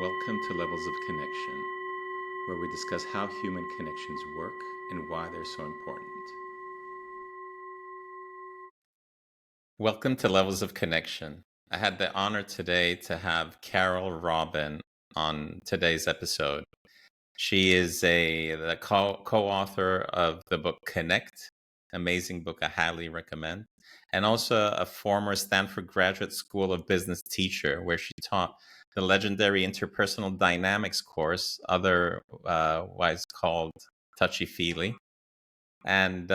Welcome to Levels of Connection, where we discuss how human connections work and why they're so important. Welcome to Levels of Connection. I had the honor today to have Carole Robin on today's episode. She is the co-author of the book Connect, amazing book I highly recommend, and also a former Stanford Graduate School of Business teacher, where she taught the legendary interpersonal dynamics course, otherwise called Touchy Feely. And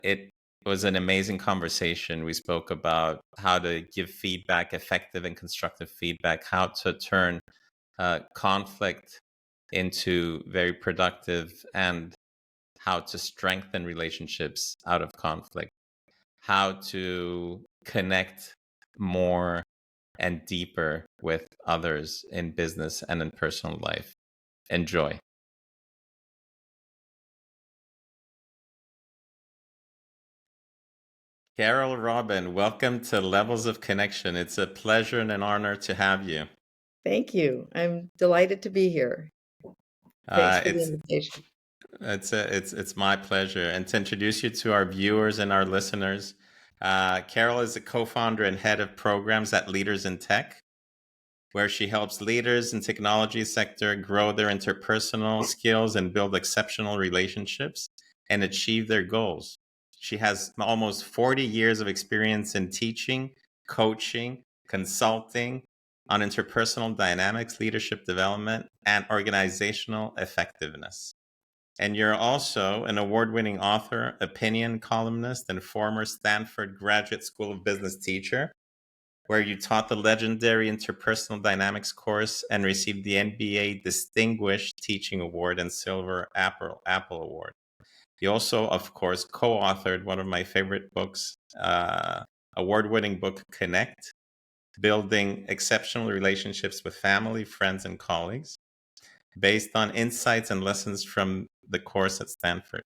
it was an amazing conversation. We spoke about how to give feedback, effective and constructive feedback, how to turn conflict into very productive, and how to strengthen relationships out of conflict, how to connect more and deeper with others in business and in personal life. Enjoy. Carole Robin, welcome to Levels of Connection. It's a pleasure and an honor to have you. Thank you. I'm delighted to be here. Thanks for the It's invitation. it's my pleasure. And to introduce you to our viewers and our listeners, Carole is a co-founder and head of programs at Leaders in Tech, where she helps leaders in technology sector grow their interpersonal skills and build exceptional relationships and achieve their goals. She has almost 40 years of experience in teaching, coaching, consulting on interpersonal dynamics, leadership development, and organizational effectiveness. And you're also an award-winning author, opinion columnist, and former Stanford Graduate School of Business teacher, where you taught the legendary interpersonal dynamics course and received the NBA Distinguished Teaching Award and Silver Apple Award. You also, of course, co-authored one of my favorite books, award-winning book, Connect, Building Exceptional Relationships with Family, Friends, and Colleagues, based on insights and lessons from the course at Stanford.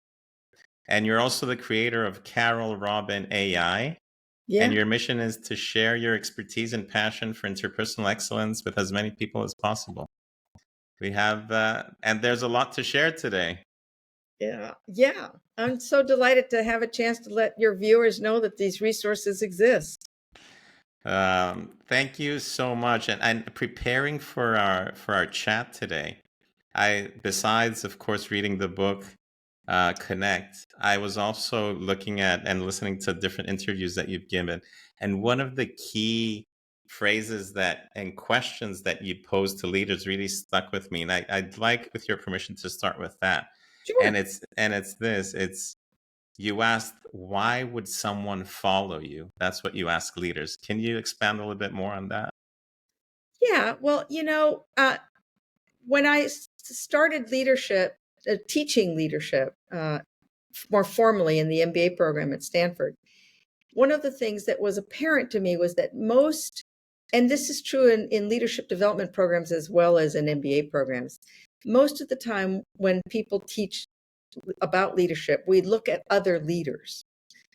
And you're also the creator of Carole Robin AI, and Yeah. your mission is to share your expertise and passion for interpersonal excellence with as many people as possible. We have, and there's a lot to share today. Yeah. I'm so delighted to have a chance to let your viewers know that these resources exist. Thank you so much. And preparing for our chat today, besides of course reading the book Connect, I was also looking at and listening to different interviews that you've given, and one of the key phrases that and questions that you posed to leaders really stuck with me, and I'd like, with your permission, to start with that. And Sure. it's this. It's You asked, why would someone follow you? That's what you ask leaders. Can you expand a little bit more on that? Yeah. Well, when I started leadership, teaching leadership more formally in the MBA program at Stanford, one of the things that was apparent to me was that most, and this is true in leadership development programs as well as in MBA programs, most of the time when people teach about leadership, we look at other leaders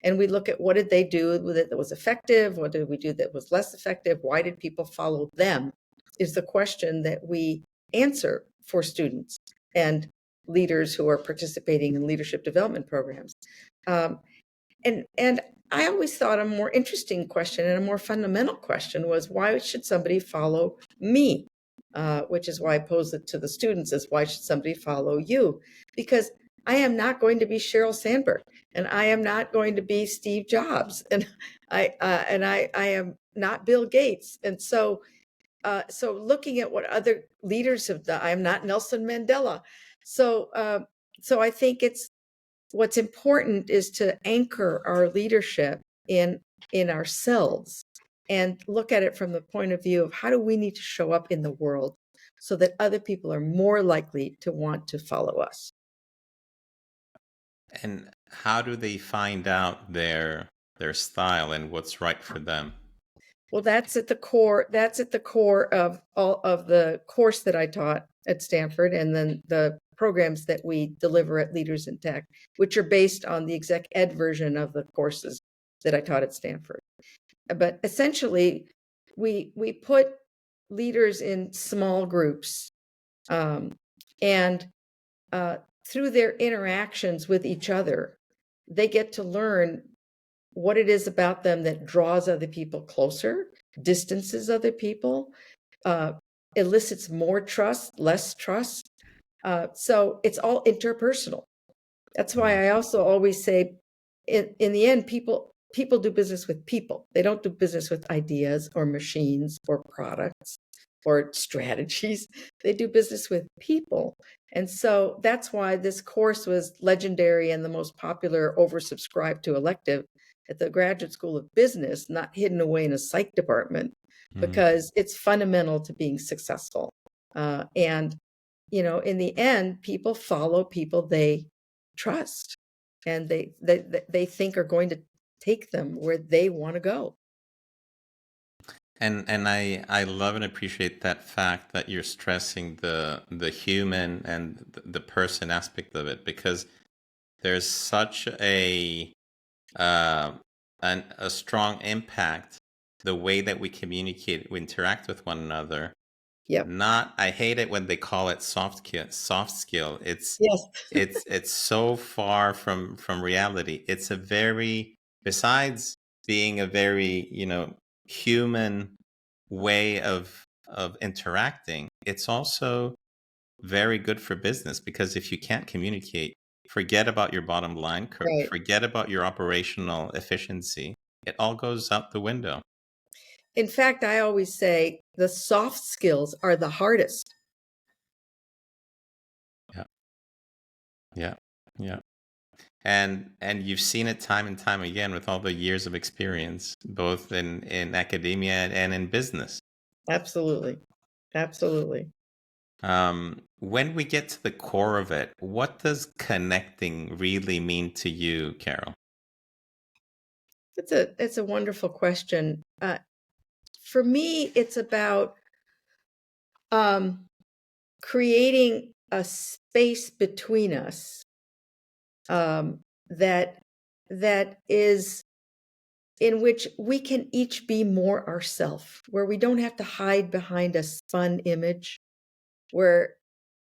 and we look at what did they do that was effective, what did we do that was less effective, why did people follow them, is the question that we answer for students and leaders who are participating in leadership development programs. And I always thought a more interesting question and a more fundamental question was, why should somebody follow me? Which is why I pose it to the students, is why should somebody follow you? Because I am not going to be Sheryl Sandberg, and I am not going to be Steve Jobs, and I am not Bill Gates. And so looking at what other leaders have done, I am not Nelson Mandela. So I think what's important is to anchor our leadership in ourselves and look at it from the point of view of how do we need to show up in the world so that other people are more likely to want to follow us. And how do they find out their style and what's right for them? Well, that's at the core of all of the course that I taught at Stanford, and then the programs that we deliver at Leaders in Tech, which are based on the exec ed version of the courses that I taught at Stanford. But essentially, we put leaders in small groups, and through their interactions with each other, they get to learn what it is about them that draws other people closer, distances other people, elicits more trust, less trust. So it's all interpersonal. That's why I also always say, in the end, people do business with people. They don't do business with ideas or machines or products or strategies. They do business with people. And so that's why this course was legendary and the most popular, oversubscribed to elective at the Graduate School of Business, not hidden away in a psych department, because it's fundamental to being successful. And, in the end, people follow people they trust, and they think are going to take them where they want to go. And I love and appreciate that fact that you're stressing the human and the person aspect of it, because there's such a strong impact the way that we communicate, we interact with one another. Yep. I hate it when they call it soft skill. It's Yes. it's so far from reality. It's a very, besides being a very, human way of interacting, it's also very good for business, because if you can't communicate, forget about your bottom line, Right. forget about your operational efficiency. It all goes out the window. In fact, I always say the soft skills are the hardest. Yeah. Yeah. Yeah. And you've seen it time and time again with all the years of experience, both in academia and in business. Absolutely. Absolutely. When we get to the core of it, what does connecting really mean to you, Carole? It's a wonderful question. For me, it's about creating a space between us, that is, in which we can each be more ourselves, where we don't have to hide behind a spun image, where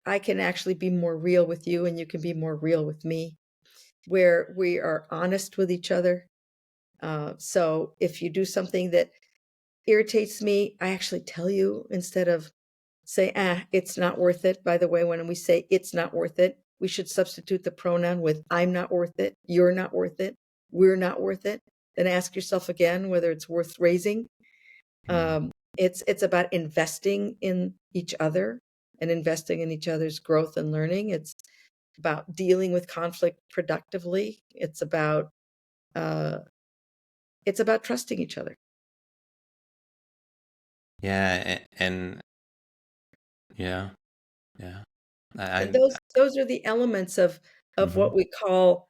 I can actually be more real with you and you can be more real with me, where we are honest with each other. So if you do something that irritates me, I actually tell you, instead of say, it's not worth it. By the way, when we say it's not worth it, we should substitute the pronoun with I'm not worth it, you're not worth it, we're not worth it. Then ask yourself again whether it's worth raising. It's about investing in each other and investing in each other's growth and learning. It's about dealing with conflict productively. It's about trusting each other. Yeah, and yeah, yeah. And I those are the elements of mhm. what we call.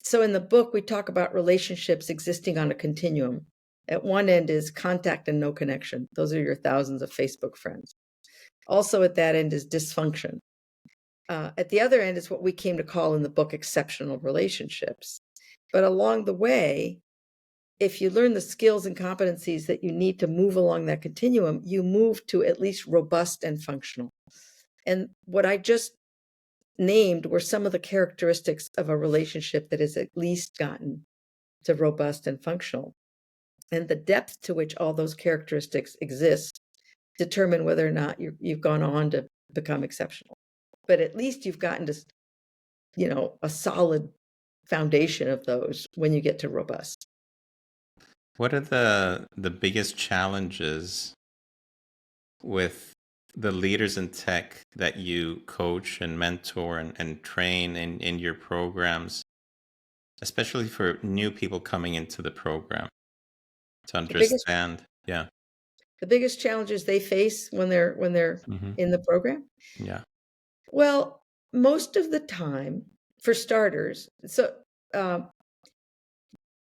So in the book, we talk about relationships existing on a continuum. At one end is contact and no connection. Those are your thousands of Facebook friends. Also at that end is dysfunction. At the other end is what we came to call in the book exceptional relationships. But along the way, if you learn the skills and competencies that you need to move along that continuum, you move to at least robust and functional. And what I just named were some of the characteristics of a relationship that has at least gotten to robust and functional. And the depth to which all those characteristics exist determine whether or not you've gone on to become exceptional. But at least you've gotten to, a solid foundation of those when you get to robust. What are the biggest challenges with the leaders in tech that you coach and mentor and train in your programs, especially for new people coming into the program to The biggest understand? Yeah. the biggest challenges they face when they're Hmm. in the program? Yeah. Well, most of the time, for starters, so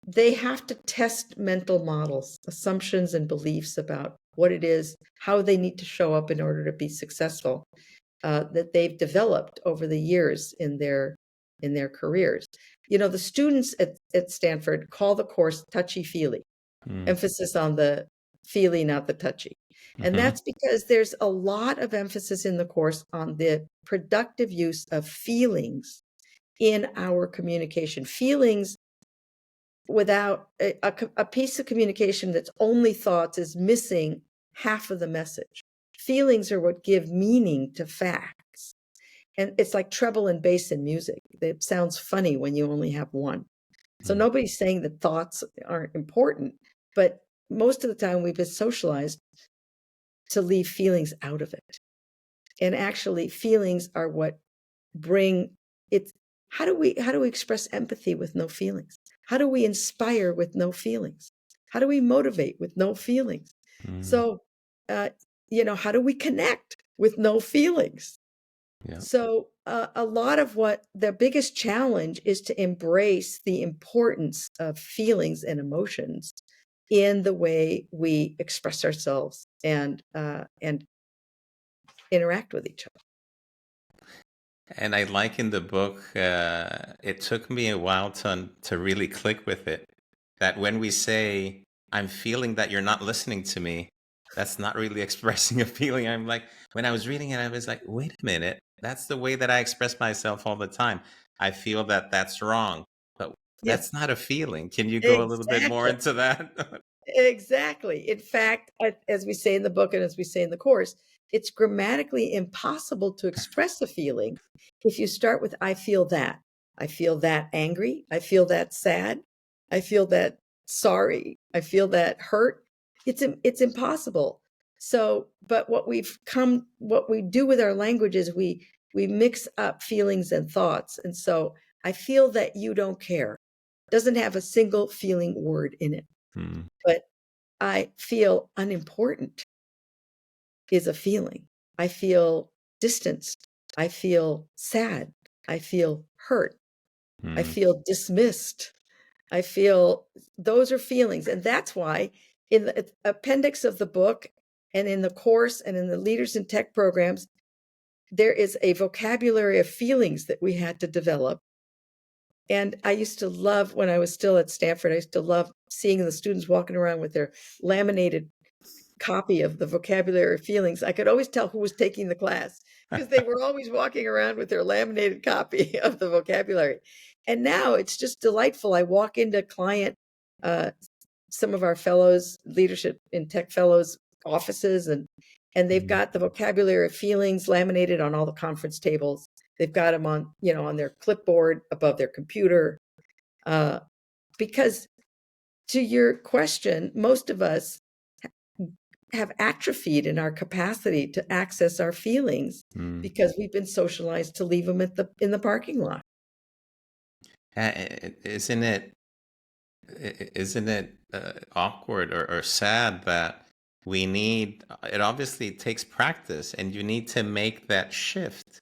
they have to test mental models, assumptions, and beliefs about what it is, how they need to show up in order to be successful, that they've developed over the years in their careers. The students at Stanford call the course touchy feely, Mm. emphasis on the feely, not the touchy. And Mm-hmm. that's because there's a lot of emphasis in the course on the productive use of feelings in our communication. Feelings without a piece of communication that's only thoughts is missing half of the message. Feelings are what give meaning to facts. And it's like treble and bass in music. It sounds funny when you only have one. So nobody's saying that thoughts aren't important, but most of the time we've been socialized to leave feelings out of it. And actually feelings are what bring it. How do we express empathy with no feelings? How do we inspire with no feelings? How do we motivate with no feelings? Mm-hmm. So, how do we connect with no feelings? Yeah. So, a lot of what the biggest challenge is to embrace the importance of feelings and emotions in the way we express ourselves and interact with each other. And I like in the book, it took me a while to really click with it. That when we say, I'm feeling that you're not listening to me, that's not really expressing a feeling. I'm like, when I was reading it, I was like, wait a minute. That's the way that I express myself all the time. I feel that that's wrong, but Yeah, that's not a feeling. Can you go a little bit more exactly. into that? Exactly. In fact, as we say in the book and as we say in the course, it's grammatically impossible to express a feeling if you start with, I feel that. I feel that angry. I feel that sad. I feel that sorry. I feel that hurt. It's impossible. So, but what we do with our language is we mix up feelings and thoughts. And so I feel that you don't care. Doesn't have a single feeling word in it. Hmm. But I feel unimportant is a feeling. I feel distanced. I feel sad. I feel hurt. I Hmm. feel dismissed. I feel those are feelings. And that's why in the appendix of the book and in the course and in the Leaders in Tech programs, there is a vocabulary of feelings that we had to develop. And I used to love, when I was still at Stanford, I used to love seeing the students walking around with their laminated copy of the vocabulary of feelings. I could always tell who was taking the class because they were always walking around with their laminated copy of the vocabulary. And now it's just delightful. I walk into uh, some of our fellows, leadership in tech fellows offices, and they've Hmm. got the vocabulary of feelings laminated on all the conference tables. They've got them on their clipboard above their computer. Because to your question, most of us have atrophied in our capacity to access our feelings Hmm. because we've been socialized to leave them in the parking lot. Isn't it isn't it awkward or sad that we need it obviously takes practice and you need to make that shift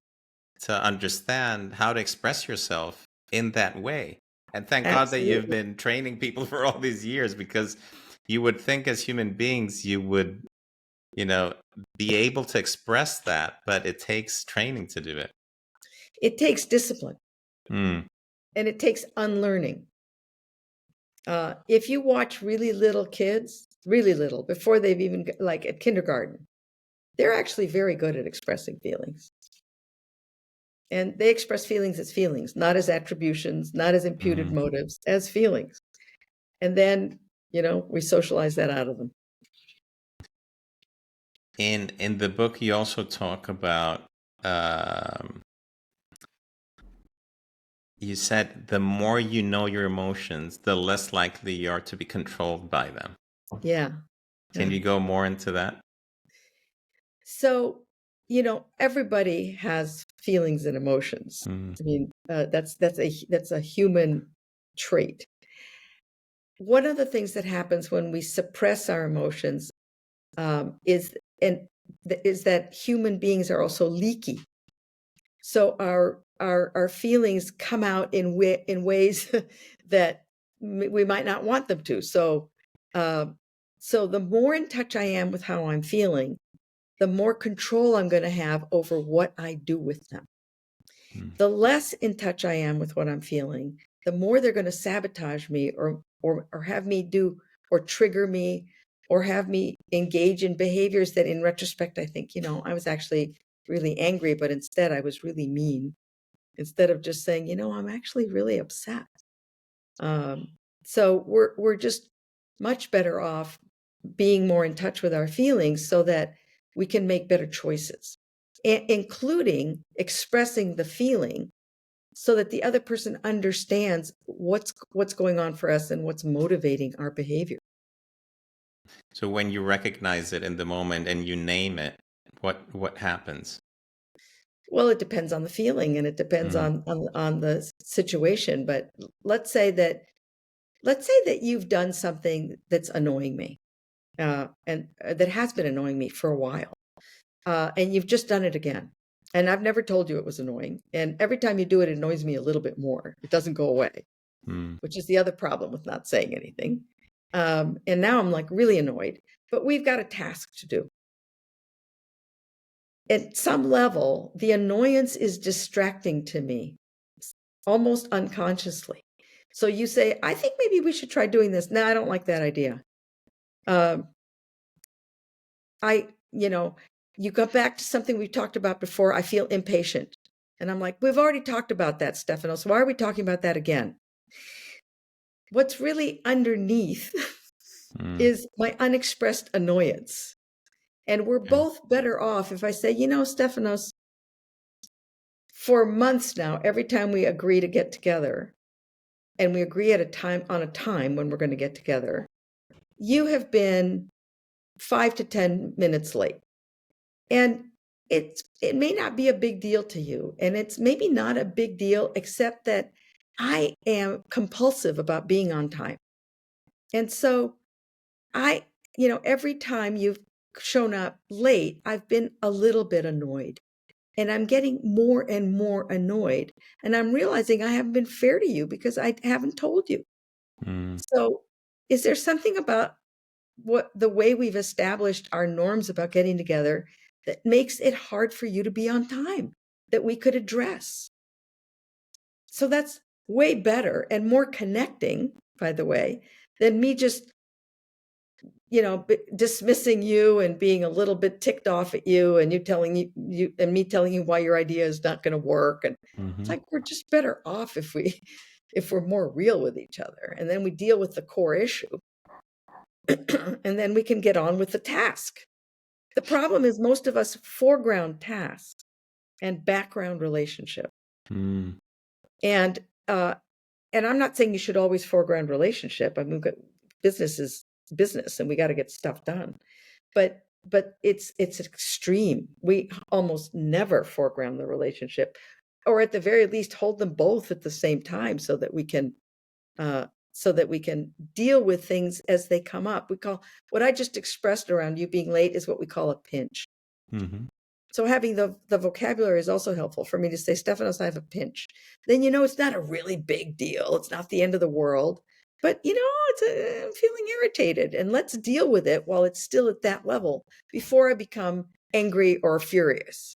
to understand how to express yourself in that way. And thank God that you've Absolutely. been training people for all these years, because you would think as human beings you would, you know, be able to express that, but it takes training to do it. It takes discipline Mm. and it takes unlearning. If you watch really little kids, really little, before they've even, like at kindergarten, they're actually very good at expressing feelings. And they express feelings as feelings, not as attributions, not as imputed Mm. motives, as feelings. And then, we socialize that out of them. In the book you also talk about um you said the more you know your emotions, the less likely you are to be controlled by them. Yeah. Can Yeah. you go more into that? So, everybody has feelings and emotions. Mm. I mean, that's a human trait. One of the things that happens when we suppress our emotions is and is that human beings are also leaky. So our feelings come out in ways that we might not want them to. Uh, so the more in touch I am with how I'm feeling, the more control I'm going to have over what I do with them. Mm. The less in touch I am with what I'm feeling, the more they're going to sabotage me or have me do or trigger me or have me engage in behaviors that in retrospect, I think, I was actually really angry, but instead I was really mean, instead of just saying, I'm actually really upset. So we're just much better off being more in touch with our feelings so that we can make better choices, including expressing the feeling so that the other person understands what's going on for us and what's motivating our behavior. So when you recognize it in the moment and you name it, what happens? Well, it depends on the feeling and it depends Mm, on the situation. But let's say that you've done something that's annoying me, and that has been annoying me for a while, and you've just done it again. And I've never told you it was annoying. And every time you do it, it annoys me a little bit more. It doesn't go away, mm, which is the other problem with not saying anything. And now I'm like really annoyed, but we've got a task to do. At some level, the annoyance is distracting to me, almost unconsciously. So you say, I think maybe we should try doing this. No, I don't like that idea. Um, you go back to something we've talked about before. I feel impatient. And I'm like, we've already talked about that, Stephanos. Why are we talking about that again? What's really underneath mm. is my unexpressed annoyance. And we're Okay. both better off if I say, Stephanos, for months now, every time we agree to get together, and we agree on a time when we're going to get together, you have been 5 to 10 minutes late. And it may not be a big deal to you. And it's maybe not a big deal, except that I am compulsive about being on time. And so every time you've shown up late, I've been a little bit annoyed. And I'm getting more and more annoyed. And I'm realizing I haven't been fair to you because I haven't told you. Mm, So is there something about the way we've established our norms about getting together that makes it hard for you to be on time that we could address? So that's way better and more connecting, by the way, than me just, dismissing you and being a little bit ticked off at you and you telling you and me telling you why your idea is not going to work. And it's mhm, like, we're just better off if we're more real with each other, and then we deal with the core issue and then we can get on with the task. The problem is most of us foreground tasks and background relationship. mm, And uh, and I'm not saying you should always foreground relationship. I mean, business is business, and we got to get stuff done. But it's extreme. We almost never foreground the relationship, or at the very least, hold them both at the same time, so that we can deal with things as they come up. We call what I just expressed around you being late is what we call a pinch. mhm, So having the vocabulary is also helpful for me to say, Stephanos, I have a pinch. Then it's not a really big deal. It's not the end of the world. But I'm feeling irritated, and let's deal with it while it's still at that level before I become angry or furious.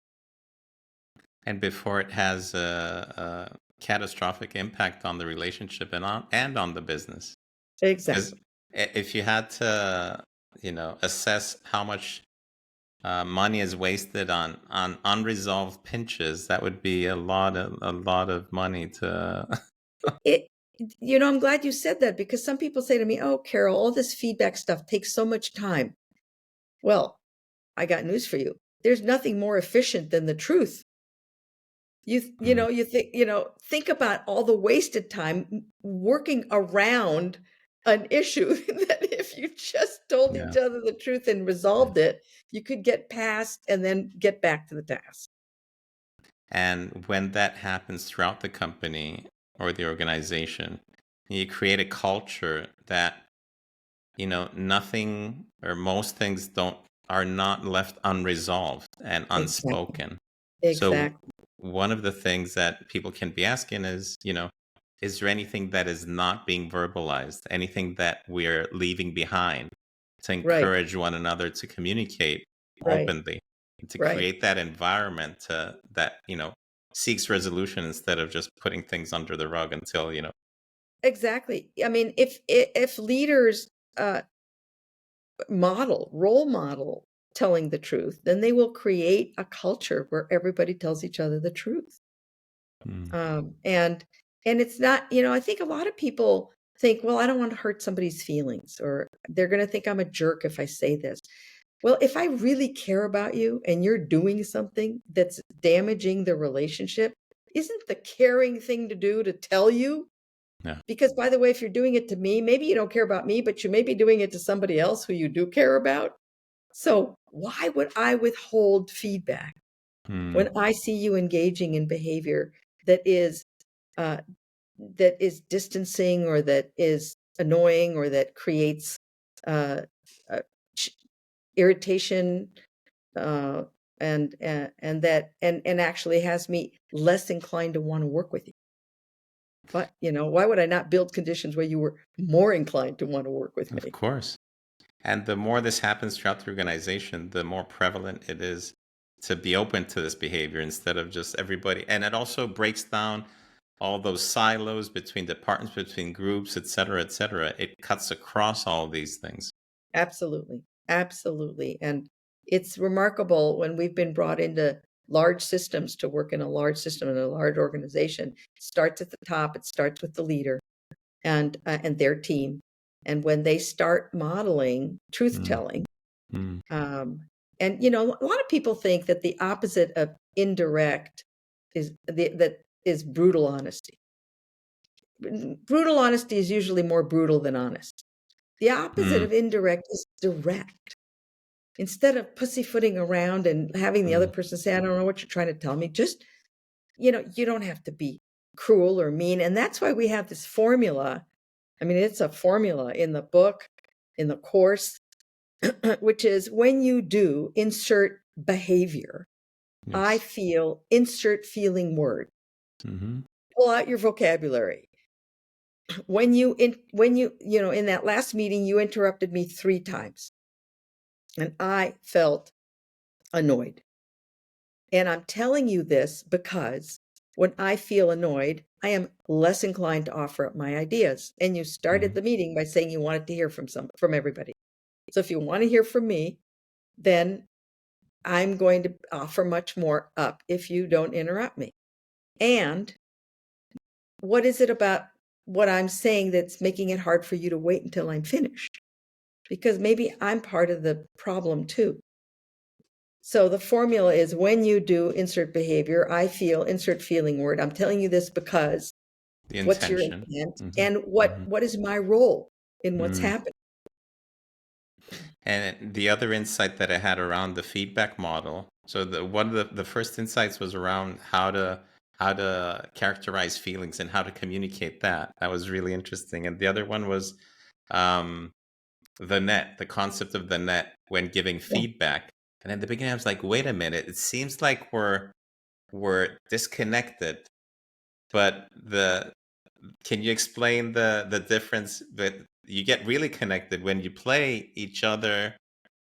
And before it has a catastrophic impact on the relationship and on the business. Because Exactly. if you had to, assess how much money is wasted on unresolved pinches, that would be a lot of money to. It I'm glad you said that, because some people say to me, "Oh, Carole, all this feedback stuff takes so much time." Well, I got news for you. There's nothing more efficient than the truth. Mm, Think about all the wasted time working around an issue that if you just told yeah. each other the truth and Yeah. resolved it, you could get past and then get back to the task. And when that happens throughout the company or the organization, you create a culture that, nothing or most things don't are not left unresolved and Exactly. unspoken. So Exactly. one of the things that people can be asking is, is there anything that is not being verbalized, anything that we're leaving behind, to Right. encourage one another to communicate Right. openly, and to Right. create that environment that seeks resolution instead of just putting things under the rug until Exactly. I mean, if leaders uh, role model telling the truth, then they will create a culture where everybody tells each other the truth. And it's not, I think a lot of people think, well, I don't want to hurt somebody's feelings, or they're going to think I'm a jerk if I say this. Well, if I really care about you and you're doing something that's damaging the relationship, isn't the caring thing to do to tell you? Yeah. Because, by the way, if you're doing it to me, maybe you don't care about me, but you may be doing it to somebody else who you do care about. So why would I withhold feedback when I see you engaging in behavior that is distancing, or that is annoying, or that creates uh, uh, irritation, and actually has me less inclined to want to work with you? But why would I not build conditions where you were more inclined to want to work with me? Of course. And the more this happens throughout the organization, the more prevalent it is to be open to this behavior instead of just everybody. And it also breaks down all those silos between departments, between groups, et cetera, et cetera. It cuts across all these things. Absolutely. Absolutely. And it's remarkable when we've been brought into large systems to work in a large system, in a large organization. It starts at the top. It starts with the leader and their team. And when they start modeling truth telling, and a lot of people think that the opposite of indirect is brutal honesty. Brutal honesty is usually more brutal than honest. The opposite of indirect is direct. Instead of pussyfooting around and having the other person say, I don't know what you're trying to tell me, just, you don't have to be cruel or mean. And that's why we have this formula. I mean, it's a formula in the book, in the course, which is when you do insert behavior, Yes. I feel, insert feeling word. Pull out your vocabulary. When you in that last meeting, you interrupted me 3 times and I felt annoyed. And I'm telling you this because when I feel annoyed, I am less inclined to offer up my ideas. And you started the meeting by saying you wanted to hear from everybody. So if you want to hear from me, then I'm going to offer much more up if you don't interrupt me. And what is it about what I'm saying that's making it hard for you to wait until I'm finished? Because maybe I'm part of the problem too. So the formula is when you do insert behavior, I feel, insert feeling word. I'm telling you this because what's your intent and what is my role in what's happening? And the other insight that I had around the feedback model. So one of the first insights was around how to characterize feelings and how to communicate that. That was really interesting. And the other one was the concept of the net when giving feedback. And in the beginning, I was like, wait a minute, it seems like we're disconnected. But can you explain the difference that you get really connected when you play each other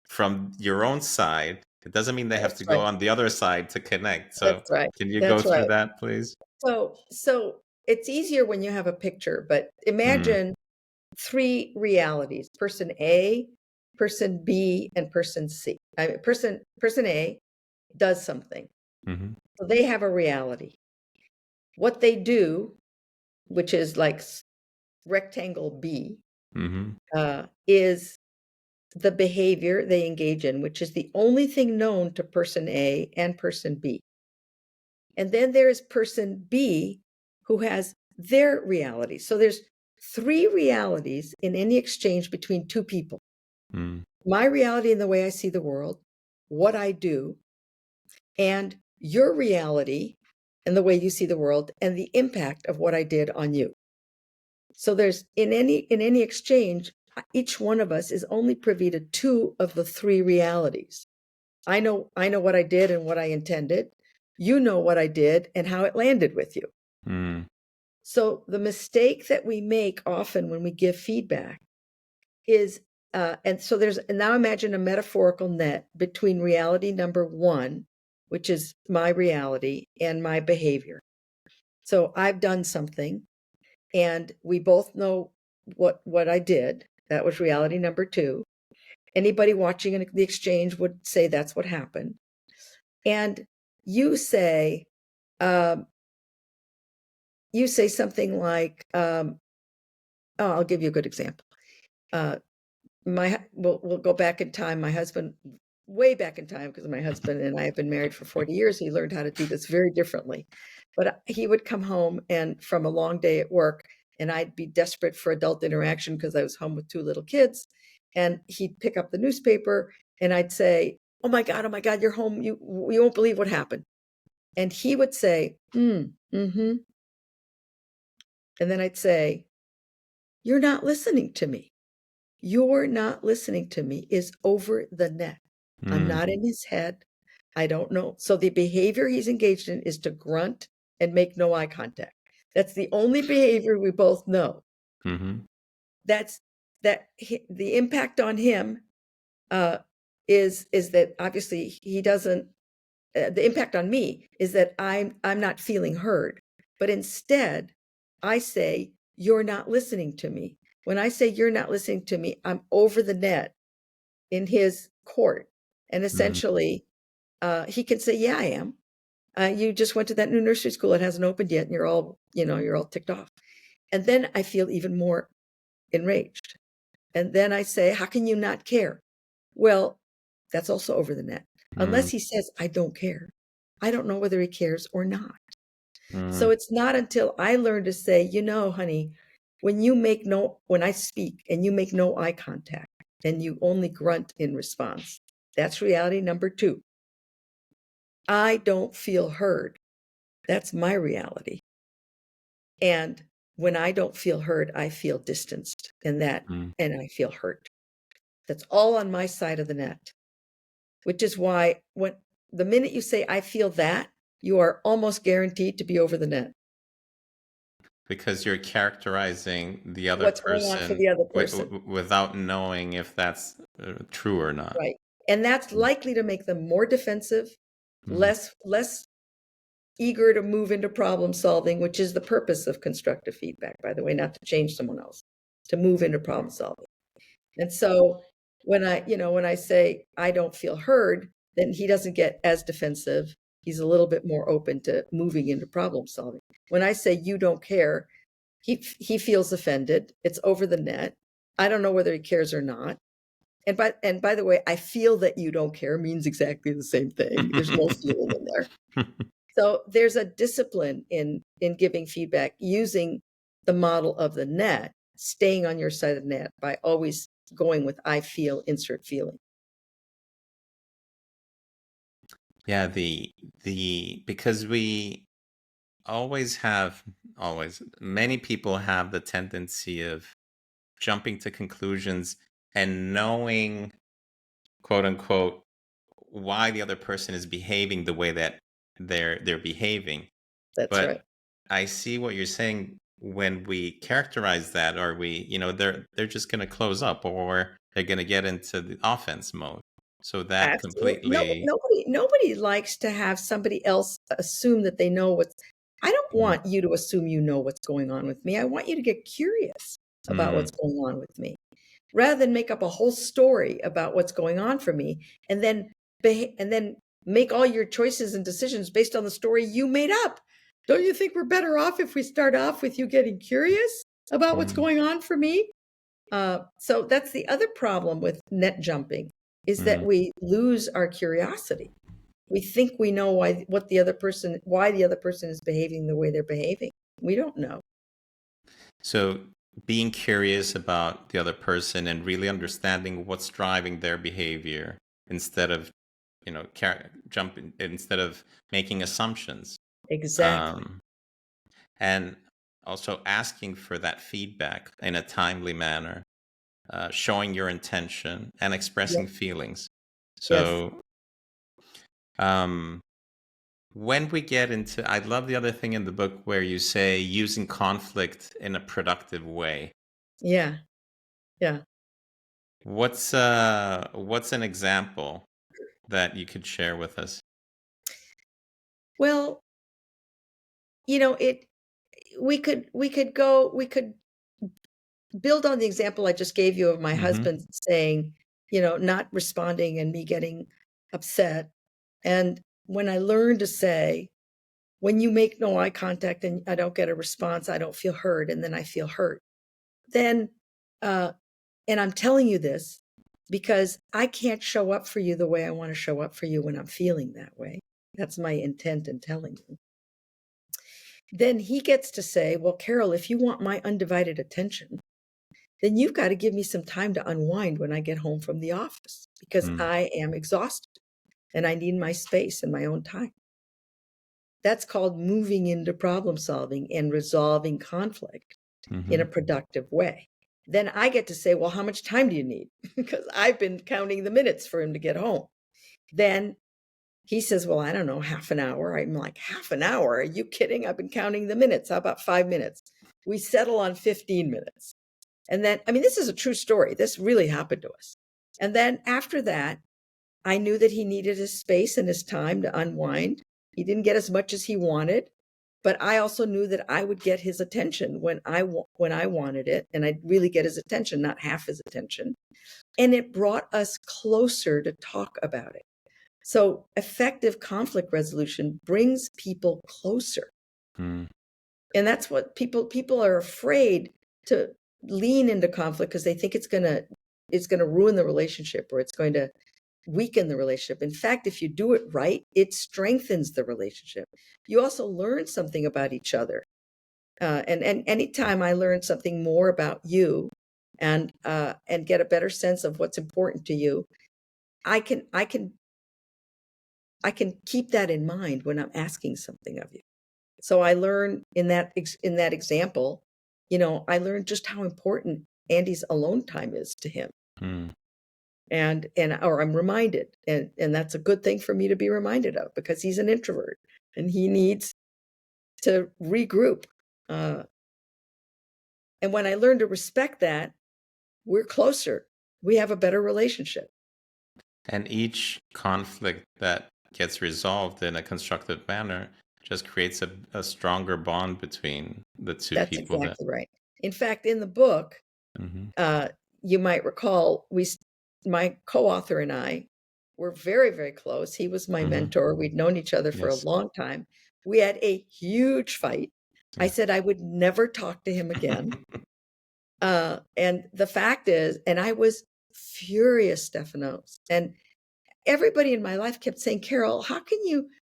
from your own side? It doesn't mean they have to go on the other side to connect. So That's right. can you go That's through right. that, please? So it's easier when you have a picture, but imagine 3 realities: person A, person B, and person C. Person A does something. So they have a reality. What they do, which is like rectangle B, is the behavior they engage in, which is the only thing known to person A and person B. And then there's person B who has their reality. So there's 3 realities in any exchange between 2 people. My reality and the way I see the world, what I do, and your reality and the way you see the world and the impact of what I did on you. So there's in any exchange, each one of us is only privy to 2 of the 3 realities. I know what I did and what I intended. You know what I did and how it landed with you. So the mistake that we make often when we give feedback is, and now imagine a metaphorical net between reality number 1, which is my reality, and my behavior. So I've done something and we both know what I did. That was reality number 2. Anybody watching the exchange would say that's what happened. And you say, something like, oh, I'll give you a good example. We'll go back in time. My husband, way back in time, because my husband and I have been married for 40 years, he learned how to do this very differently. But he would come home and from a long day at work, and I'd be desperate for adult interaction because I was home with 2 little kids. And he'd pick up the newspaper and I'd say, oh my God, you're home. You won't believe what happened. And he would say, mm-hmm. And then I'd say, you're not listening to me. You're not listening to me is over the net. I'm not in his head. I don't know. So the behavior he's engaged in is to grunt and make no eye contact. That's the only behavior we both know. Mm-hmm. The impact on him is that obviously he doesn't. The impact on me is that I'm not feeling heard, but instead I say, you're not listening to me. When I say you're not listening to me, I'm over the net in his court. And essentially, he can say, yeah, I am. You just went to that new nursery school. It hasn't opened yet. And you're all ticked off. And then I feel even more enraged. And then I say, how can you not care? Well, that's also over the net. Unless he says, I don't care. I don't know whether he cares or not. So it's not until I learn to say, honey, when I speak and you make no eye contact and you only grunt in response, that's reality number 2. I don't feel heard. That's my reality. And when I don't feel heard, I feel distanced and I feel hurt. That's all on my side of the net, which is why the minute you say, I feel that, you are almost guaranteed to be over the net. Because you're characterizing the other What's going on for person the other person. without knowing if that's true or not. Right. And that's likely to make them more defensive, less eager to move into problem solving, which is the purpose of constructive feedback, by the way, not to change someone else, to move into problem solving. And so when I say I don't feel heard, then he doesn't get as defensive. He's a little bit more open to moving into problem solving. When I say you don't care, he feels offended. It's over the net. I don't know whether he cares or not. And by the way, I feel that you don't care means exactly the same thing. There's no feeling in there. So there's a discipline in giving feedback using the model of the net, staying on your side of the net by always going with I feel, insert feeling. Yeah, because we many people have the tendency of jumping to conclusions and knowing, quote unquote, why the other person is behaving the way that they're behaving. That's right. I see what you're saying. When we characterize that, or they're just going to close up, or they're going to get into the offense mode. So that Absolutely. completely. Nobody likes to have somebody else assume that they know I don't want you to assume you know what's going on with me. I want you to get curious about what's going on with me, rather than make up a whole story about what's going on for me and then make all your choices and decisions based on the story you made up. Don't you think we're better off if we start off with you getting curious about what's going on for me? So that's the other problem with net jumping, is that we lose our curiosity. We think we know why the other person is behaving the way they're behaving. We don't know. So being curious about the other person and really understanding what's driving their behavior instead of instead of making assumptions. Exactly. And also asking for that feedback in a timely manner, showing your intention and expressing feelings. So when we get into, I love the other thing in the book where you say using conflict in a productive way. Yeah. What's an example that you could share with us? Well, we could build on the example I just gave you of my husband saying, not responding and me getting upset. And when I learned to say, when you make no eye contact and I don't get a response, I don't feel heard, and then I feel hurt. Then, and I'm telling you this because I can't show up for you the way I want to show up for you when I'm feeling that way. That's my intent in telling you. Then he gets to say, well, Carole, if you want my undivided attention, then you've got to give me some time to unwind when I get home from the office because I am exhausted and I need my space and my own time. That's called moving into problem solving and resolving conflict in a productive way. Then I get to say, well, how much time do you need? Because I've been counting the minutes for him to get home. Then he says, well, I don't know, half an hour. I'm like, half an hour? Are you kidding? I've been counting the minutes. How about 5 minutes? We settle on 15 minutes. And then, I mean, this is a true story. This really happened to us. And then after that, I knew that he needed his space and his time to unwind. He didn't get as much as he wanted, but I also knew that I would get his attention when I wanted it, and I'd really get his attention, not half his attention. And it brought us closer to talk about it. So effective conflict resolution brings people closer. And that's what people are afraid to lean into conflict because they think it's going to ruin the relationship or it's going to weaken the relationship. In fact, if you do it right, it strengthens the relationship. You also learn something about each other. And anytime I learn something more about you and get a better sense of what's important to you, I can keep that in mind when I'm asking something of you. So I learned in that example, I learned just how important Andy's alone time is to him. Or I'm reminded, and that's a good thing for me to be reminded of because he's an introvert and he needs to regroup. And when I learn to respect that, we're closer. We have a better relationship. And each conflict that gets resolved in a constructive manner just creates a stronger bond between the two That's people. exactly right. In fact, in the book, you might recall, my co-author and I were very, very close. He was my mentor. We'd known each other for a long time. We had a huge fight. I said I would never talk to him again. And the fact is, and I was furious, Stephanos. And everybody in my life kept saying, Carole, how can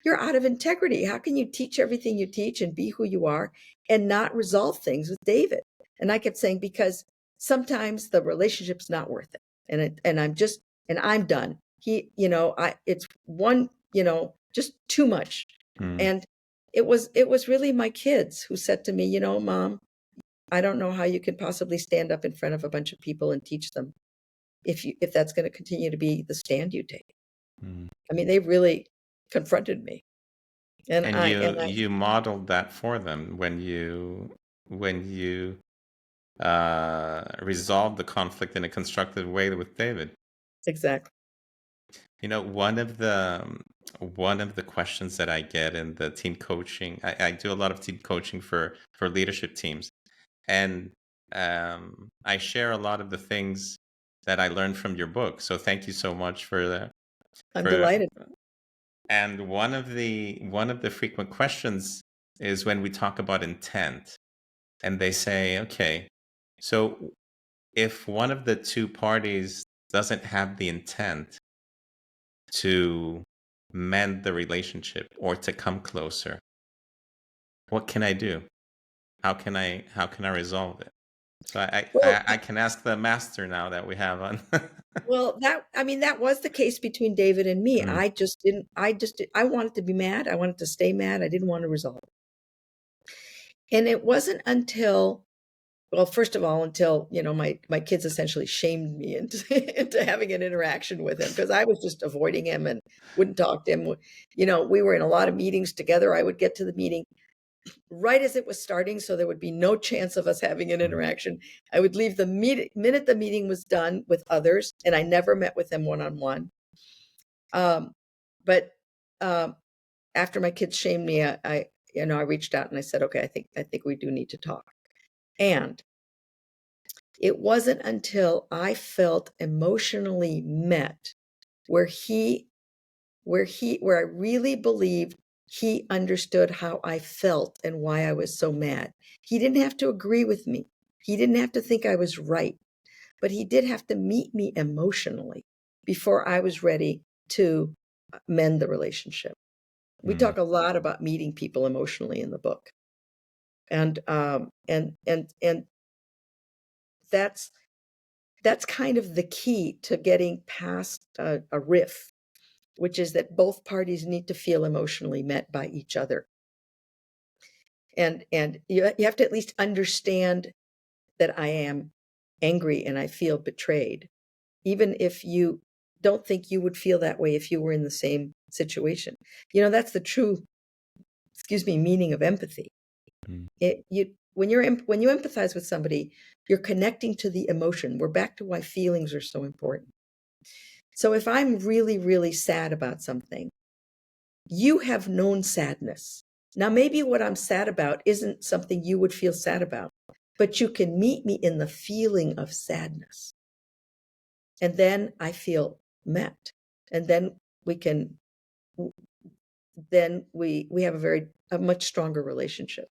you're out of integrity. How can you teach everything you teach and be who you are and not resolve things with David? And I kept saying, because sometimes the relationship's not worth it. And I'm done. It's one, just too much. And it was really my kids who said to me, Mom, I don't know how you can possibly stand up in front of a bunch of people and teach them if that's going to continue to be the stand you take. I mean, they really confronted me. And you modeled that for them when you resolved the conflict in a constructive way with David. Exactly. One of the questions that I get in the team coaching, I do a lot of team coaching for leadership teams, and I share a lot of the things that I learned from your book. So thank you so much for that. I'm delighted. And one of the frequent questions is when we talk about intent, and they say, okay, so if one of the two parties doesn't have the intent to mend the relationship or to come closer, what can I do? How can I resolve it? So I can ask the master now that we have on. Well, that was the case between David and me. I wanted to be mad. I wanted to stay mad. I didn't want to resolve it. And it wasn't until, well, first of all, until, my kids essentially shamed me into having an interaction with him because I was just avoiding him and wouldn't talk to him. We were in a lot of meetings together. I would get to the meeting right as it was starting, so there would be no chance of us having an interaction. I would leave the minute the meeting was done with others, and I never met with them one-on-one. But after my kids shamed me, I reached out and I said, okay, I think we do need to talk. And It wasn't until I felt emotionally met where I really believed he understood how I felt and why I was so mad. He didn't have to agree with me. He didn't have to think I was right, but he did have to meet me emotionally before I was ready to mend the relationship. We Mm. talk a lot about meeting people emotionally in the book. And that's kind of the key to getting past a riff, which is that both parties need to feel emotionally met by each other. And you have to at least understand that I am angry and I feel betrayed, even if you don't think you would feel that way if you were in the same situation. That's the true, meaning of empathy. Mm. When you empathize with somebody, you're connecting to the emotion. We're back to why feelings are so important. So if I'm really, really sad about something, you have known sadness. Now, maybe what I'm sad about isn't something you would feel sad about, but you can meet me in the feeling of sadness. And then I feel met. And then we can, we have a much stronger relationship.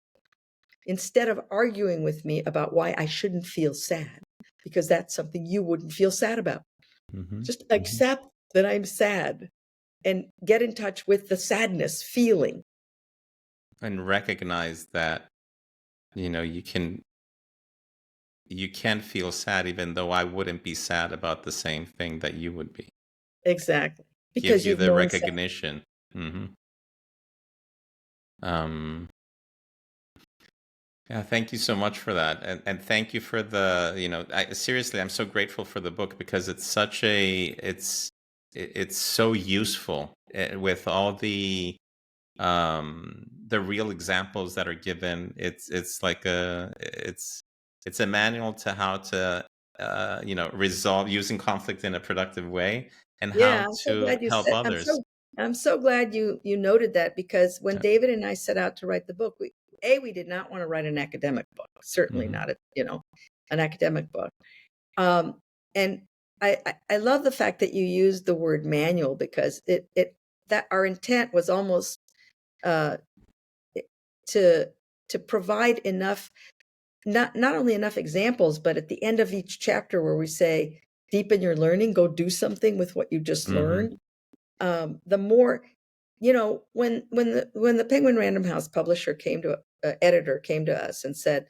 Instead of arguing with me about why I shouldn't feel sad, because that's something you wouldn't feel sad about. Mm-hmm. Just accept that I'm sad and get in touch with the sadness feeling. And recognize that, you can feel sad even though I wouldn't be sad about the same thing that you would be. Exactly. Gives Because you you've the known sadness. recognition. Hmm. Um, yeah, thank you so much for that, and thank you for the, seriously, I'm so grateful for the book because it's so useful, with all the real examples that are given. It's like it's a manual to how to resolve using conflict in a productive way and Yeah, how I'm so to glad you help said. others. I'm so glad you noted that, because when David and I set out to write the book, we did not want to write an academic book. Certainly Hmm. not an academic book. Um, and I love the fact that you used the word manual, because it that our intent was almost uh, to provide enough, not only enough examples, but at the end of each chapter where we say, deepen your learning, go do something with what you just Hmm. learned. The more, when the Penguin Random House publisher editor came to us and said,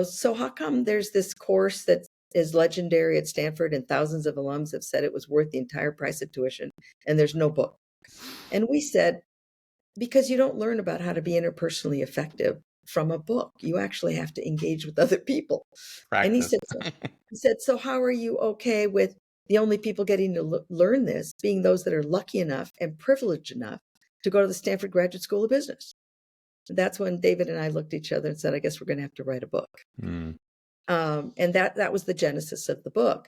so how come there's this course that is legendary at Stanford and thousands of alums have said it was worth the entire price of tuition, and there's no book? And we said, because you don't learn about how to be interpersonally effective from a book. You actually have to engage with other people. And Practice. he said, so how are you okay with the only people getting to learn this being those that are lucky enough and privileged enough to go to the Stanford Graduate School of Business? And that's when David and I looked at each other and said, I guess we're going to have to write a book. Mm. And that was the genesis of the book.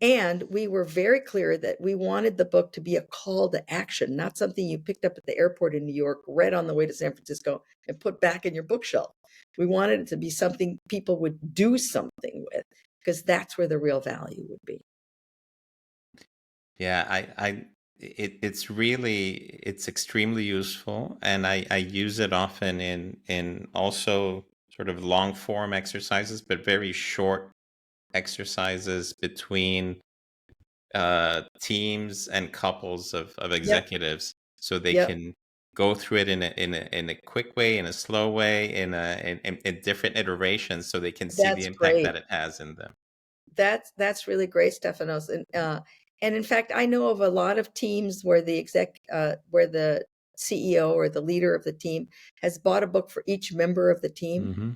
And we were very clear that we wanted the book to be a call to action, not something you picked up at the airport in New York, read on the way to San Francisco, and put back in your bookshelf. We wanted it to be something people would do something with, because that's where the real value would be. Yeah, it's extremely useful, and I use it often in also sort of long form exercises, but very short exercises between teams and couples of Yep. executives, so they Yep. can go through it in a quick way, in a slow way, in different iterations, so they can see the That's impact great. that it has in them. That's really great, Stefanos. And in fact, I know of a lot of teams where where the CEO or the leader of the team has bought a book for each member of the team, Hmm.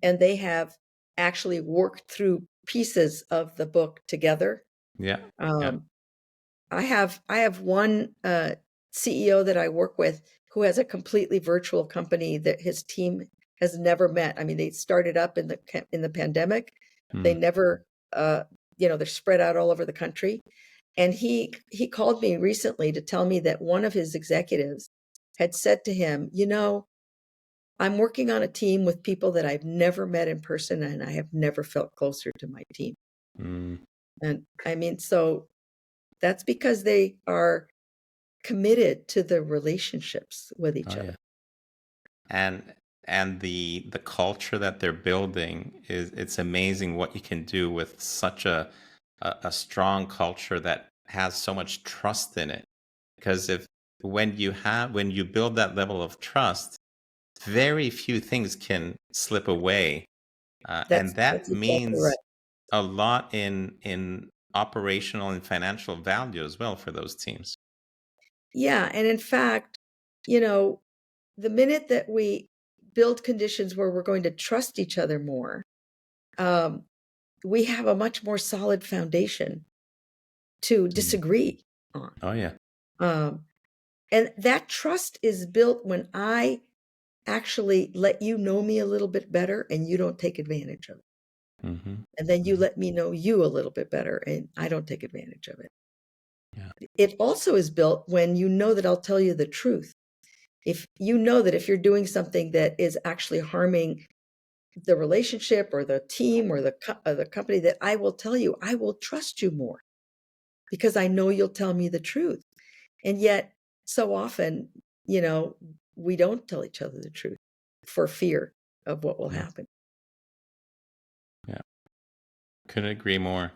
and they have actually worked through pieces of the book together. Yeah. Yeah. Um, I have one CEO that I work with who has a completely virtual company that his team has never met. I mean, they started up in the pandemic. They Mm. never, they're spread out all over the country. And he called me recently to tell me that one of his executives had said to him, I'm working on a team with people that I've never met in person, and I have never felt closer to my team. Mm. And I mean, so that's because they are committed to the relationships with each Oh other. yeah. And the culture that they're building is, it's amazing what you can do with such a strong culture that has so much trust in it. Because if when you build that level of trust, very few things can slip away, and That's that exactly right. means a lot in operational and financial value as well for those teams. Yeah, and in fact, you know, the minute that we build conditions where we're going to trust each other more, um, we have a much more solid foundation to Mm. disagree on. Oh yeah. Um, and that trust is built when I actually let you know me a little bit better and you don't take advantage of it. Hmm. And then you let me know you a little bit better and I don't take advantage of it. Yeah. It also is built when you know that I'll tell you the truth. If you know that if you're doing something that is actually harming the relationship or the team or the company, that I will tell you, I will trust you more because I know you'll tell me the truth. And yet, so often, you know, we don't tell each other the truth for fear of what will Yeah. happen. Yeah. Couldn't agree more.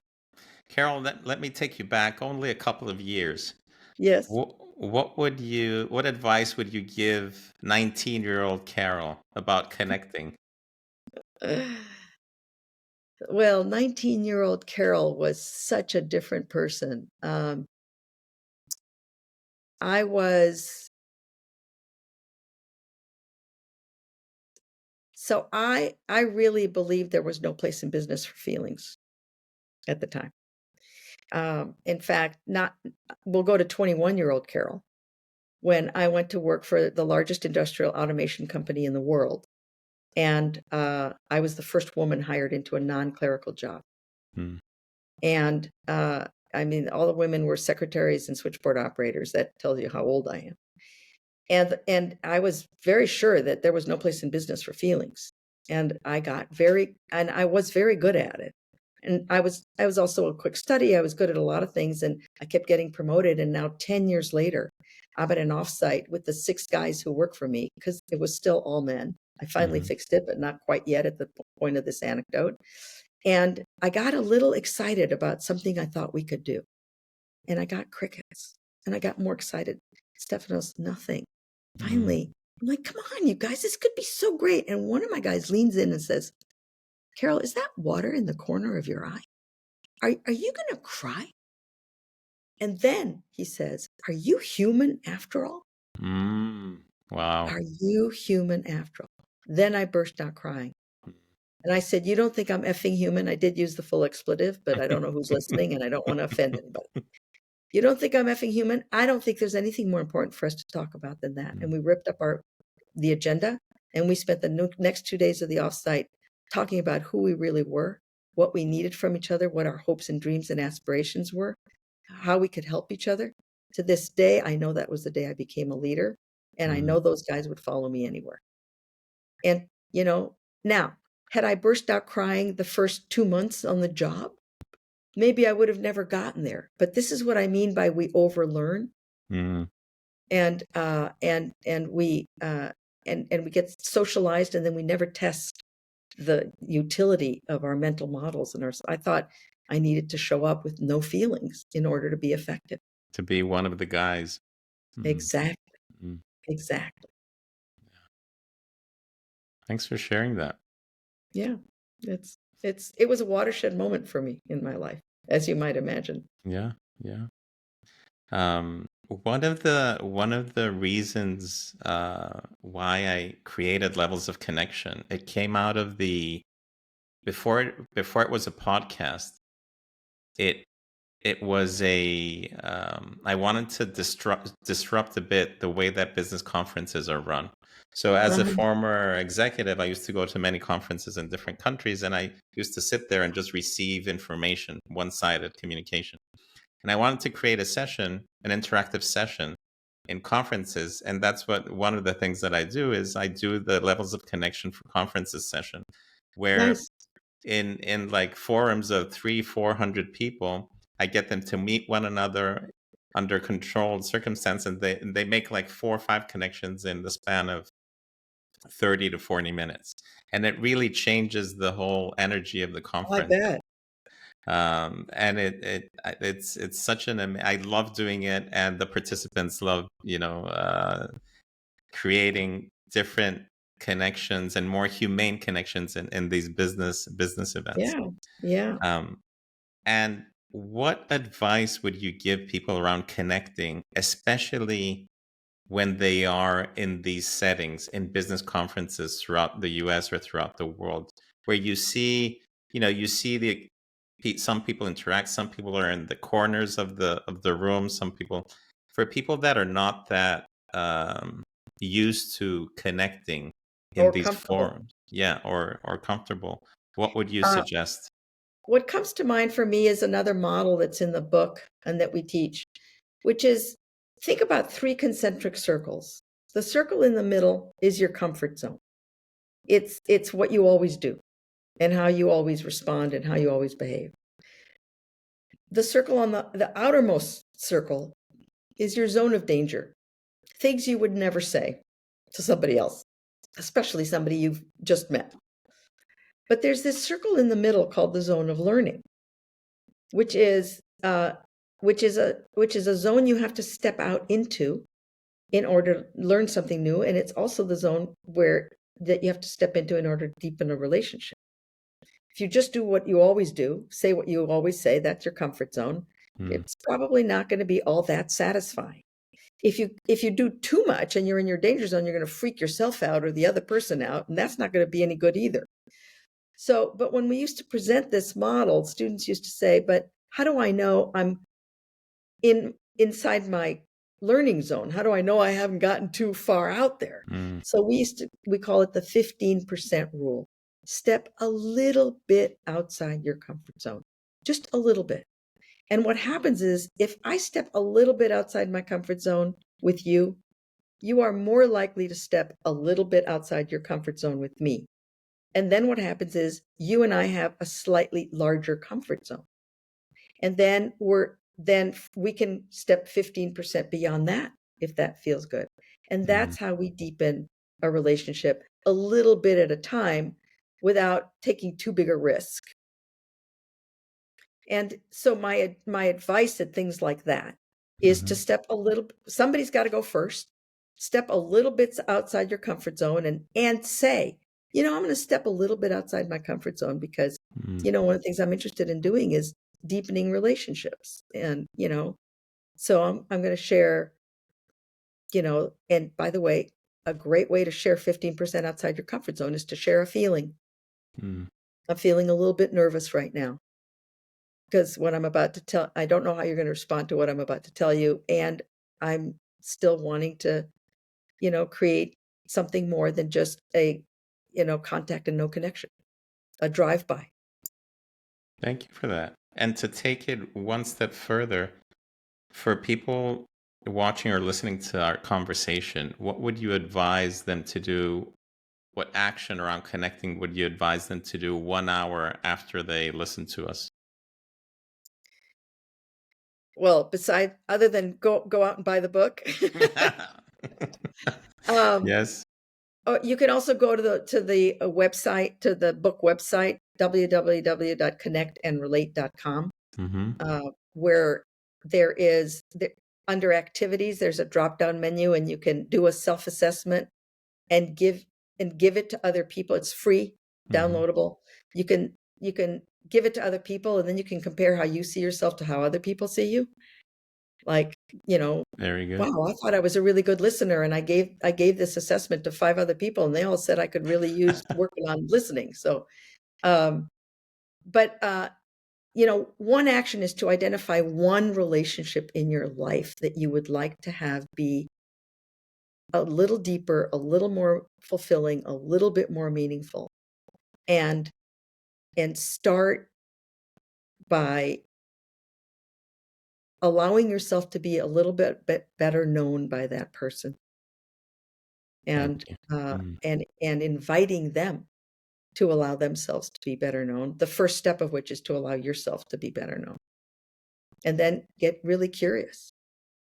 Carol, let me take you back only a couple of years. Yes. What advice would you give 19-year-old Carol about connecting? Well, 19-year-old Carol was such a different person. I was so I really believed there was no place in business for feelings at the time. In fact, not we'll go to 21-year-old Carol when I went to work for the largest industrial automation company in the world. And I was the first woman hired into a non-clerical job. Mm. And I mean, all the women were secretaries and switchboard operators. That tells you how old I am. And I was very sure that there was no place in business for feelings. And I was very good at it. And I was also a quick study. I was good at a lot of things and I kept getting promoted. And now 10 years later, I'm at an offsite with the 6 guys who work for me because it was still all men. I finally Mhm. fixed it, but not quite yet at the point of this anecdote. And I got a little excited about something I thought we could do. And I got crickets. And I got more excited. Stephanos, nothing. Mm. Finally, I'm like, come on, you guys, this could be so great. And one of my guys leans in and says, Carol, is that water in the corner of your eye? Are you going to cry? And then he says, are you human after all? Mm. Wow. Are you human after all? Then I burst out crying. And I said, you don't think I'm effing human? I did use the full expletive, but I don't know who's listening and I don't want to offend anybody. You don't think I'm effing human? I don't think there's anything more important for us to talk about than that. And Mm. we ripped up the agenda and we spent the next 2 days of the offsite talking about who we really were, what we needed from each other, what our hopes and dreams and aspirations were, how we could help each other. To this day, I know that was the day I became a leader, and I Mhm. know those guys would follow me anywhere. And, you know, now, had I burst out crying the first 2 months on the job, maybe I would have never gotten there. But this is what I mean by we overlearn Mm. and we get socialized and then we never test the utility of our mental models and I thought I needed to show up with no feelings in order to be effective. To be one of the guys. Mm. Exactly. Mm. Exactly. Thanks for sharing that. Yeah. It was a watershed moment for me in my life, as you might imagine. Yeah. Yeah. One of the reasons why I created Levels of Connection, it came out of the before it was a podcast. It it was a I wanted to disrupt a bit the way that business conferences are run. So as a Uh-huh. former executive, I used to go to many conferences in different countries, and I used to sit there and just receive information, one-sided communication. And I wanted to create a session, an interactive session, in conferences. And that's what one of the things that I do is I do the levels of connection for conferences session, where Nice. in like forums of 300-400 people, I get them to meet one another under controlled circumstance, and they make like 4 or 5 connections in the span of 30 to 40 minutes, and it really changes the whole energy of the I conference. bet. And it's such I love doing it, and the participants love, creating different connections and more humane connections in these business events. Yeah. Yeah. um, and what advice would you give people around connecting, especially when they are in these settings in business conferences throughout the US or throughout the world, where you see some people interact, some people are in the corners of the room, some people, for people that are not that used to connecting in Or these comfortable. forums, yeah, or comfortable, what would you Uh, suggest? what comes to mind for me is another model that's in the book and that we teach, which is think about 3 concentric circles. The circle in the middle is your comfort zone. It's what you always do and how you always respond and how you always behave. The circle on the outermost circle is your zone of danger. Things you would never say to somebody else, especially somebody you've just met. But there's this circle in the middle called the zone of learning, which is a zone you have to step out into in order to learn something new, and it's also the zone where that you have to step into in order to deepen a relationship. If you just do what you always do, say what you always say, that's your comfort zone, Mm, it's probably not going to be all that satisfying. If you do too much and you're in your danger zone, you're going to freak yourself out or the other person out, and that's not going to be any good either. So, but when we used to present this model, students used to say, but how do I know I'm inside my learning zone? How do I know I haven't gotten too far out there? mm, So we call it the 15% rule. Step a little bit outside your comfort zone, just a little bit. And what happens is if I step a little bit outside my comfort zone with you, you are more likely to step a little bit outside your comfort zone with me. And then what happens is you and I have a slightly larger comfort zone. And then we can step 15% beyond that if that feels good. And mm, that's how we deepen a relationship a little bit at a time without taking too big a risk. And so my advice at things like that is to mhm, step a little, somebody's got to go first, step a little bit outside your comfort zone and say, I'm going to step a little bit outside my comfort zone because, mm, one of the things I'm interested in doing is deepening relationships. And, so I'm going to share, and by the way, a great way to share 15% outside your comfort zone is to share a feeling. mm. I'm feeling a little bit nervous right now because what I'm about to tell, I don't know how you're going to respond to what I'm about to tell you. And I'm still wanting to, create something more than just a, contact and no connection, a drive-by. Thank you for that. And to take it one step further, for people watching or listening to our conversation, what would you advise them to do? What action around connecting would you advise them to do 1 hour after they listen to us? Well, besides, other than go out and buy the book, um, Yes. you can also go to the website, to the book website, www.connectandrelate.com, Mm-hmm. where under activities, there's a drop-down menu and you can do a self-assessment and give it to other people. It's free, Mm-hmm. downloadable. You can give it to other people and then you can compare how you see yourself to how other people see you. Like, you know, Very good. wow, I thought I was a really good listener and I gave this assessment to 5 other people and they all said I could really use working on listening. So, um, but one action is to identify one relationship in your life that you would like to have be a little deeper, a little more fulfilling, a little bit more meaningful. And start by allowing yourself to be a little bit better known by that person, Thank and you. uh, Mm, and inviting them to allow themselves to be better known. The first step of which is to allow yourself to be better known, and then get really curious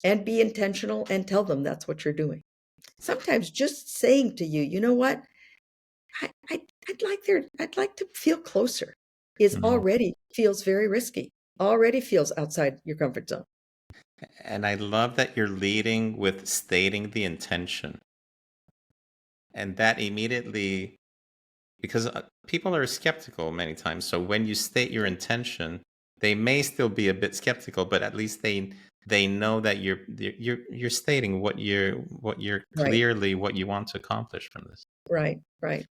and be intentional and tell them that's what you're doing. Sometimes just saying to you, you know what, I'd like to feel closer, is mm. already feels very risky. Already feels outside your comfort zone. And I love that you're leading with stating the intention. And that immediately, because people are skeptical many times. So when you state your intention, they may still be a bit skeptical, but at least they know that you're stating what you're Right, clearly what you want to accomplish from this. right, right.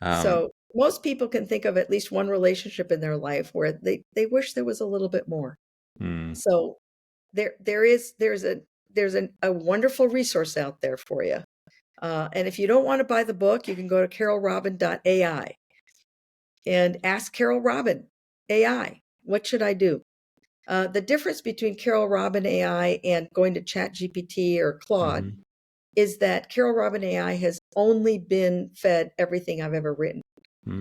Um, So most people can think of at least one relationship in their life where they wish there was a little bit more. mm, So there's a wonderful resource out there for you. And if you don't want to buy the book, you can go to carolrobin.ai and ask Carole Robin AI, what should I do? The difference between Carole Robin AI and going to ChatGPT or Claude mhm, is that Carole Robin AI has only been fed everything I've ever written.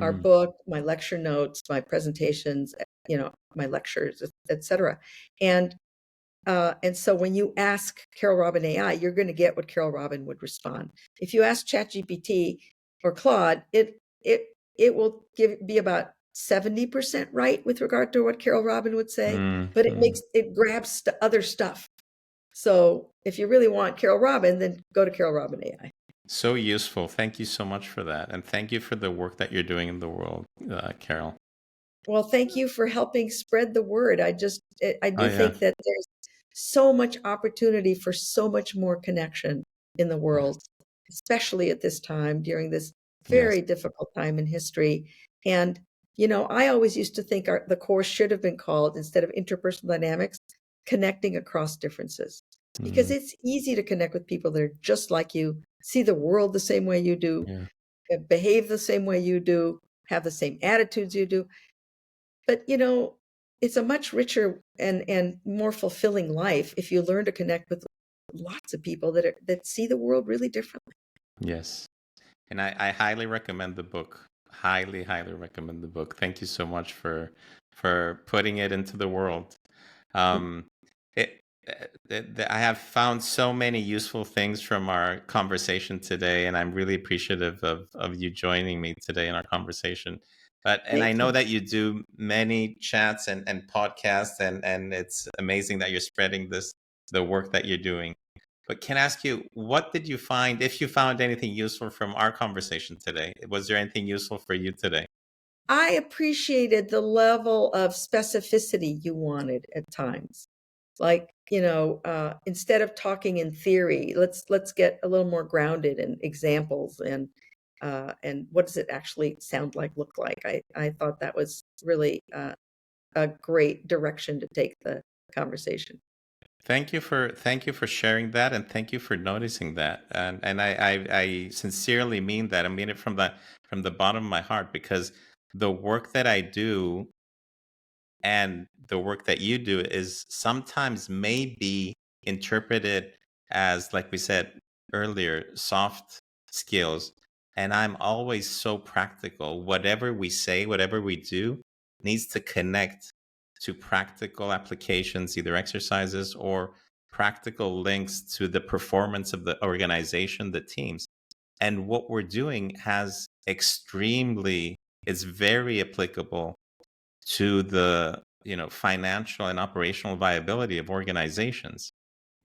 Our mm, book, my lecture notes, my presentations, my lectures, etc. And and so when you ask Carole Robin AI, you're going to get what Carole Robin would respond. If you ask ChatGPT or Claude, it will be about 70% right with regard to what Carole Robin would say, mm, but mm. it grabs other stuff. So if you really want Carole Robin, then go to Carole Robin AI. So useful. Thank you so much for that, and thank you for the work that you're doing in the world, Carol. Well, thank you for helping spread the word. I Oh do yeah. think that there's so much opportunity for so much more connection in the world, Yes. especially at this time during this Yes. very difficult time in history. And, I always used to think the course should have been called, instead of interpersonal dynamics, connecting across differences. Because Mm, it's easy to connect with people that are just like you, see the world the same way you do, yeah. behave the same way you do, have the same attitudes you do. But, it's a much richer and more fulfilling life if you learn to connect with lots of people that see the world really differently. Yes. And I highly recommend the book. Highly, highly recommend the book. Thank you so much for putting it into the world. Um, it, I have found so many useful things from our conversation today, and I'm really appreciative of you joining me today in our conversation. And I Thank know you. that you do many chats and podcasts, and it's amazing that you're spreading the work that you're doing. But can I ask you, what did you find, if you found anything useful from our conversation today? Was there anything useful for you today? I appreciated the level of specificity you wanted at times. Like, instead of talking in theory, let's get a little more grounded in examples and what does it actually sound like, look like. I thought that was really a great direction to take the conversation. Thank you for sharing that, and thank you for noticing that. And I sincerely mean that. I mean it from the bottom of my heart, because the work that I do and the work that you do is sometimes may be interpreted as, like we said earlier, soft skills. And I'm always so practical. Whatever we say, whatever we do, needs to connect to practical applications, either exercises or practical links to the performance of the organization, the teams. And what we're doing is very applicable to the financial and operational viability of organizations.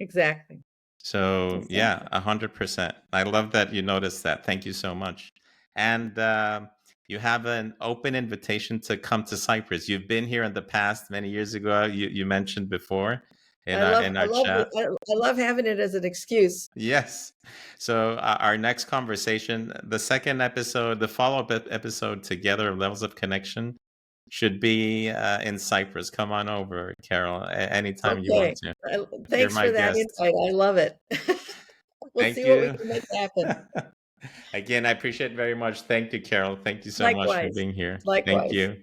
Exactly. So yeah, Exactly. 100%. I love that you noticed that. Thank you so much. And you have an open invitation to come to Cyprus. You've been here in the past many years ago. You mentioned before in our in I our love chat. I love having it as an excuse. Yes. So our next conversation, the second episode, the follow-up episode together of Levels of Connection, should be in Cyprus. Come on over, Carol, anytime you want Okay. to. You're Thanks my for that guest. insight. I love it. We'll Thank see what we you. can make happen. Again, I appreciate it very much. Thank you, Carol. Thank you so much for Likewise. being here. Thank Likewise. you.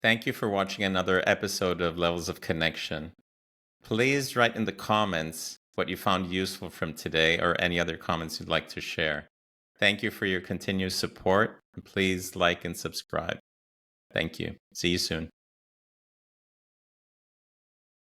Thank you for watching another episode of Levels of Connection. Please write in the comments what you found useful from today or any other comments you'd like to share. Thank you for your continued support. Please like and subscribe. Thank you. See you soon.